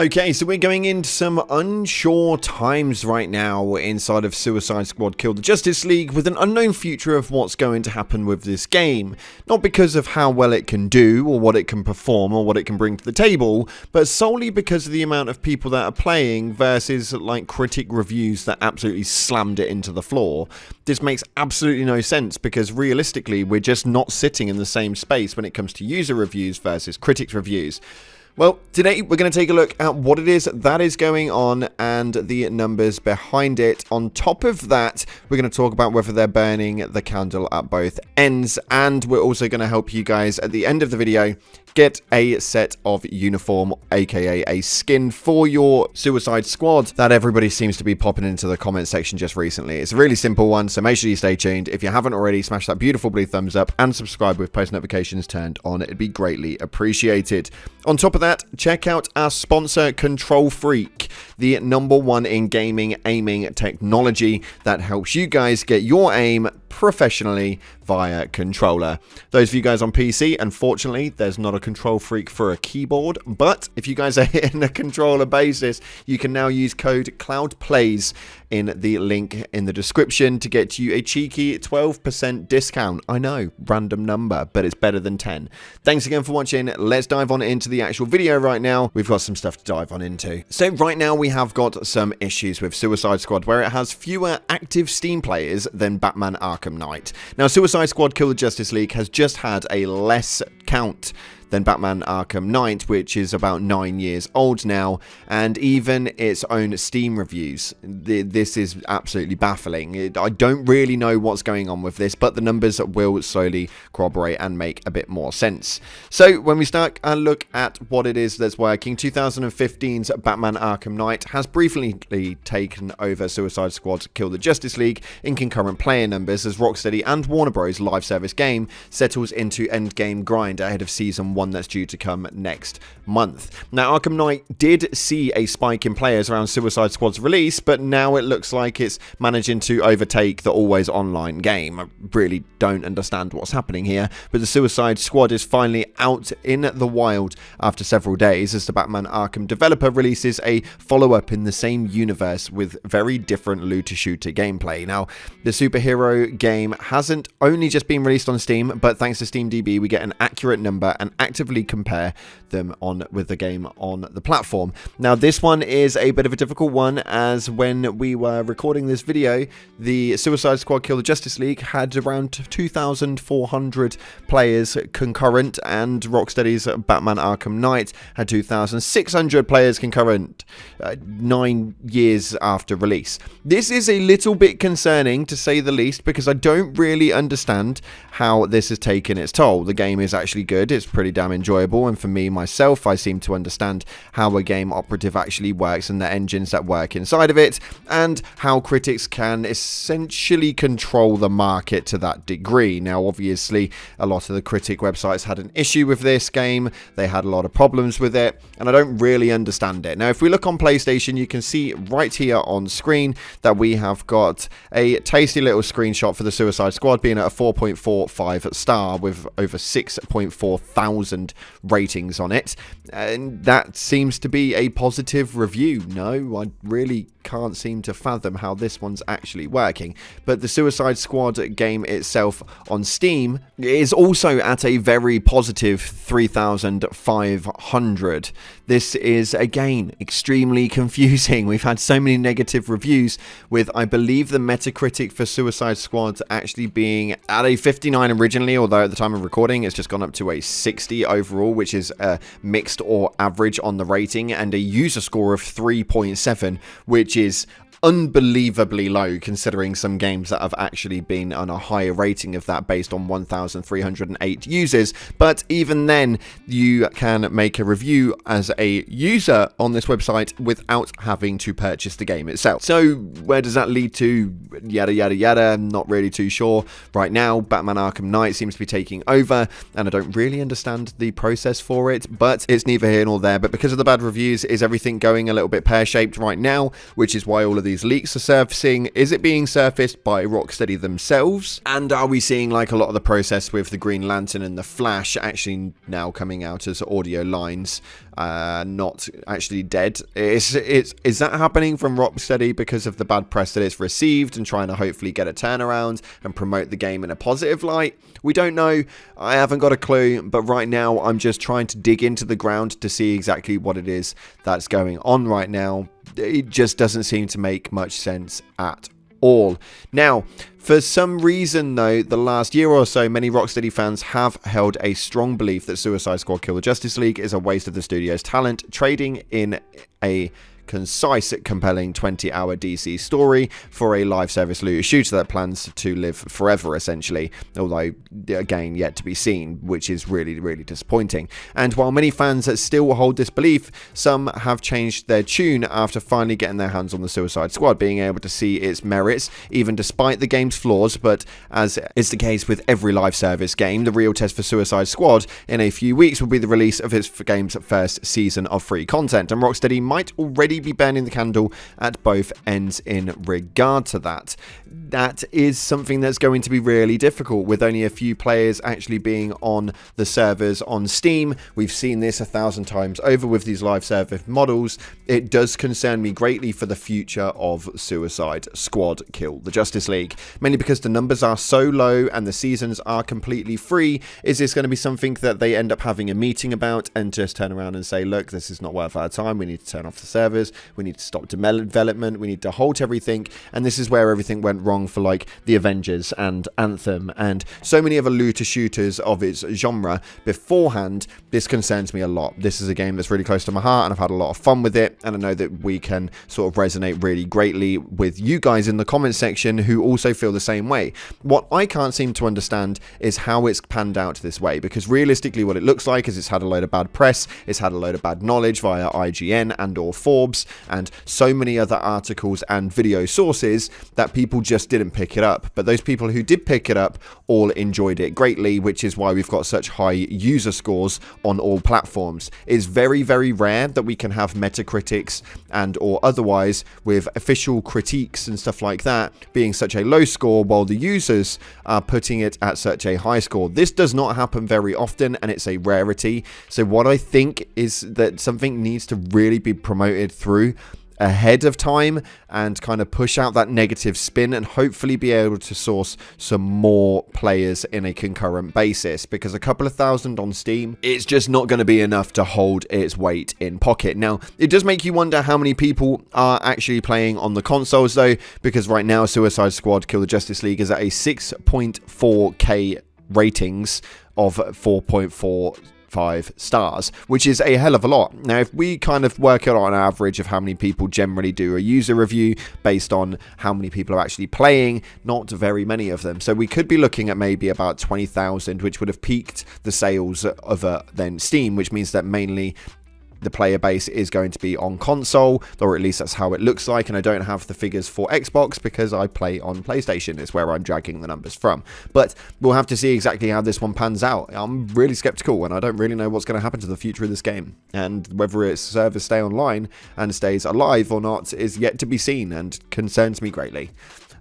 Okay, so we're going into some unsure times right now inside of Suicide Squad Kill the Justice League with an unknown future of what's going to happen with this game. Not because of how well it can do or what it can perform or what it can bring to the table, but solely because of the amount of people that are playing versus like critic reviews that absolutely slammed it into the floor. This makes absolutely no sense because realistically we're just not sitting in the same space when it comes to user reviews versus critics reviews. Well, today we're going to take a look at what it is that is going on and the numbers behind it. On top of that, we're going to talk about whether they're burning the candle at both ends, and we're also going to help you guys at the end of the video get a set of uniform, aka a skin for your Suicide Squad that everybody seems to be popping into the comment section just recently. It's a really simple one, so make sure you stay tuned. If you haven't already, smash that beautiful blue thumbs up and subscribe with post notifications turned on. It'd be greatly appreciated. On top of that, check out our sponsor, Control Freak, the #1 in gaming aiming technology that helps you guys get your aim professionally via controller. Those of you guys on PC, unfortunately, there's not a Control Freak for a keyboard, but if you guys are hitting a controller basis, you can now use code CloudPlays in the link in the description to get you a cheeky 12% discount. I know, random number, but it's better than 10. Thanks again for watching. Let's dive on into the actual video right now. We've got some stuff to dive on into. So right now we have got some issues with Suicide Squad where it has fewer active Steam players than Batman Arkham Knight. Now, Suicide Squad Kill the Justice League has just had a less count than Batman Arkham Knight, which is about 9 years old now, and even its own Steam reviews. This is absolutely baffling. I don't really know what's going on with this, but the numbers will slowly corroborate and make a bit more sense. So when we start and look at what it is that's working, 2015's Batman Arkham Knight has briefly taken over Suicide Squad Kill the Justice League in concurrent player numbers as Rocksteady and Warner Bros. Live service game settles into endgame grind ahead of Season 1 that's due to come next month. Now, Arkham Knight did see a spike in players around Suicide Squad's release, but now it looks like it's managing to overtake the always online game. I really don't understand what's happening here, but the Suicide Squad is finally out in the wild after several days as the Batman Arkham developer releases a follow-up in the same universe with very different looter-shooter gameplay. Now, the superhero game hasn't only just been released on Steam, but thanks to SteamDB, we get an accurate number and actively compare them on with the game on the platform. Now, this one is a bit of a difficult one, as when we were recording this video, the Suicide Squad Kill the Justice League had around 2,400 players concurrent, and Rocksteady's Batman Arkham Knight had 2,600 players concurrent 9 years after release. This is a little bit concerning, to say the least, because I don't really understand how this has taken its toll. The game is actually good, it's pretty damn enjoyable, and for me myself, I seem to understand how a game operative actually works and the engines that work inside of it, and how critics can essentially control the market to that degree. Now, obviously, a lot of the critic websites had an issue with this game, they had a lot of problems with it, and I don't really understand it. Now, if we look on PlayStation, you can see right here on screen that we have got a tasty little screenshot for the Suicide Squad being at a 4.45 star with over 6.4 thousand ratings on it, and that seems to be a positive review. No, I really can't seem to fathom how this one's actually working. But the Suicide Squad game itself on Steam is also at a very positive 3,500. This is, again, extremely confusing. We've had so many negative reviews, with, I believe, the Metacritic for Suicide Squad actually being at a 59 originally, although at the time of recording it's just gone up to a 60 overall, which is a mixed or average on the rating, and a user score of 3.7, which is unbelievably low considering some games that have actually been on a higher rating of that based on 1,308 users. But even then, you can make a review as a user on this website without having to purchase the game itself. So where does that lead to? Yada yada yada, I'm not really too sure. Right now, Batman Arkham Knight seems to be taking over, and I don't really understand the process for it, but it's neither here nor there. But because of the bad reviews, is everything going a little bit pear-shaped right now, which is why all of these leaks are surfacing? Is it being surfaced by Rocksteady themselves? And are we seeing like a lot of the process with the Green Lantern and the Flash actually now coming out as audio lines not actually dead. Is that happening from Rocksteady because of the bad press that it's received and trying to hopefully get a turnaround and promote the game in a positive light? We don't know. I haven't got a clue, but right now I'm just trying to dig into the ground to see exactly what it is that's going on right now. It just doesn't seem to make much sense at all. Now, for some reason though, the last year or so, many Rocksteady fans have held a strong belief that Suicide Squad Kill the Justice League is a waste of the studio's talent, trading in a concise, compelling 20-hour DC story for a live service looter shooter that plans to live forever, essentially, although, again, yet to be seen, which is really, really disappointing. And while many fans still hold this belief, some have changed their tune after finally getting their hands on the Suicide Squad, being able to see its merits, even despite the game's flaws. But as is the case with every live service game, the real test for Suicide Squad in a few weeks will be the release of its game's first season of free content, and Rocksteady might already be burning the candle at both ends in regard to that. That is something that's going to be really difficult with only a few players actually being on the servers on Steam. We've seen this 1,000 times over with these live service models. It does concern me greatly for the future of Suicide Squad Kill the Justice League, mainly because the numbers are so low and the seasons are completely free. Is this going to be something that they end up having a meeting about and just turn around and say, look, this is not worth our time, we need to turn off the servers, we need to stop development, we need to halt everything? And this is where everything went wrong for like the Avengers and Anthem and so many other looter shooters of its genre beforehand. This concerns me a lot. This is a game that's really close to my heart and I've had a lot of fun with it, and I know that we can sort of resonate really greatly with you guys in the comment section who also feel the same way. What I can't seem to understand is how it's panned out this way, because realistically what it looks like is it's had a load of bad press, it's had a load of bad knowledge via IGN and or Forbes and so many other articles and video sources that people just didn't pick it up. But those people who did pick it up all enjoyed it greatly, which is why we've got such high user scores on all platforms. It's very, very rare that we can have Metacritics and or otherwise with official critiques and stuff like that being such a low score while the users are putting it at such a high score. This does not happen very often and it's a rarity. So what I think is that something needs to really be promoted through ahead of time and kind of push out that negative spin and hopefully be able to source some more players in a concurrent basis, because a couple of thousand on Steam, it's just not going to be enough to hold its weight in pocket. Now, it does make you wonder how many people are actually playing on the consoles though, because right now Suicide Squad Kill the Justice League is at a 6.4K ratings of 4.45 stars, which is a hell of a lot. Now, if we kind of work out on average of how many people generally do a user review based on how many people are actually playing, not very many of them. So we could be looking at maybe about 20,000, which would have peaked the sales of then Steam, which means that mainly the player base is going to be on console, or at least that's how it looks like, and I don't have the figures for Xbox because I play on PlayStation. It's where I'm dragging the numbers from. But we'll have to see exactly how this one pans out. I'm really skeptical, and I don't really know what's going to happen to the future of this game, and whether its servers stay online and stays alive or not is yet to be seen and concerns me greatly.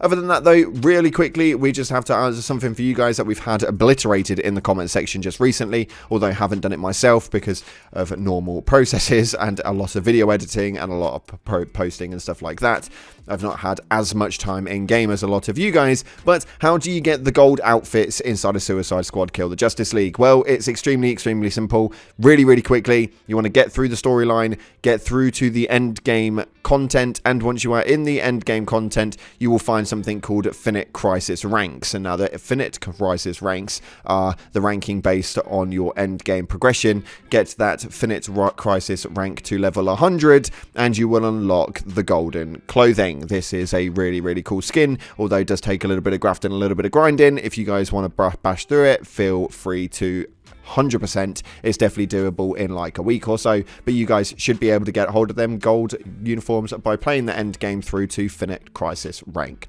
Other than that, though, really quickly, we just have to answer something for you guys that we've had obliterated in the comment section just recently, although I haven't done it myself because of normal processes and a lot of video editing and a lot of posting and stuff like that. I've not had as much time in game as a lot of you guys, but how do you get the gold outfits inside of Suicide Squad Kill the Justice League? Well, it's extremely, extremely simple. Really, really quickly, you want to get through the storyline, get through to the end game content, and once you are in the end game content, you will find something called Finite Crisis Ranks. And now the Finite Crisis Ranks are the ranking based on your end game progression. Get that Finite Crisis rank to level 100 and you will unlock the golden clothing. This is a really, really cool skin, although it does take a little bit of grafting, a little bit of grinding. If you guys want to bash through it, feel free to. 100%. It's definitely doable in like a week or so, but you guys should be able to get hold of them gold uniforms by playing the end game through to Finite Crisis rank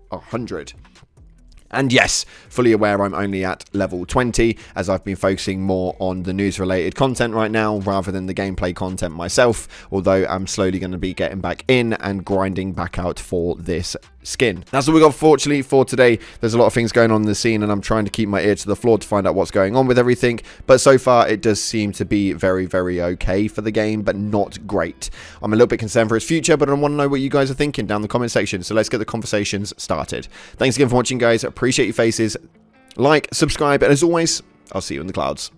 100. And yes, fully aware I'm only at level 20, as I've been focusing more on the news-related content right now, rather than the gameplay content myself, although I'm slowly going to be getting back in and grinding back out for this skin. That's all we got, fortunately, for today. There's a lot of things going on in the scene, and I'm trying to keep my ear to the floor to find out what's going on with everything, but so far it does seem to be very, very okay for the game, but not great. I'm a little bit concerned for its future, but I want to know what you guys are thinking down in the comment section, so let's get the conversations started. Thanks again for watching, guys. Appreciate your faces. Like, subscribe, and as always, I'll see you in the clouds.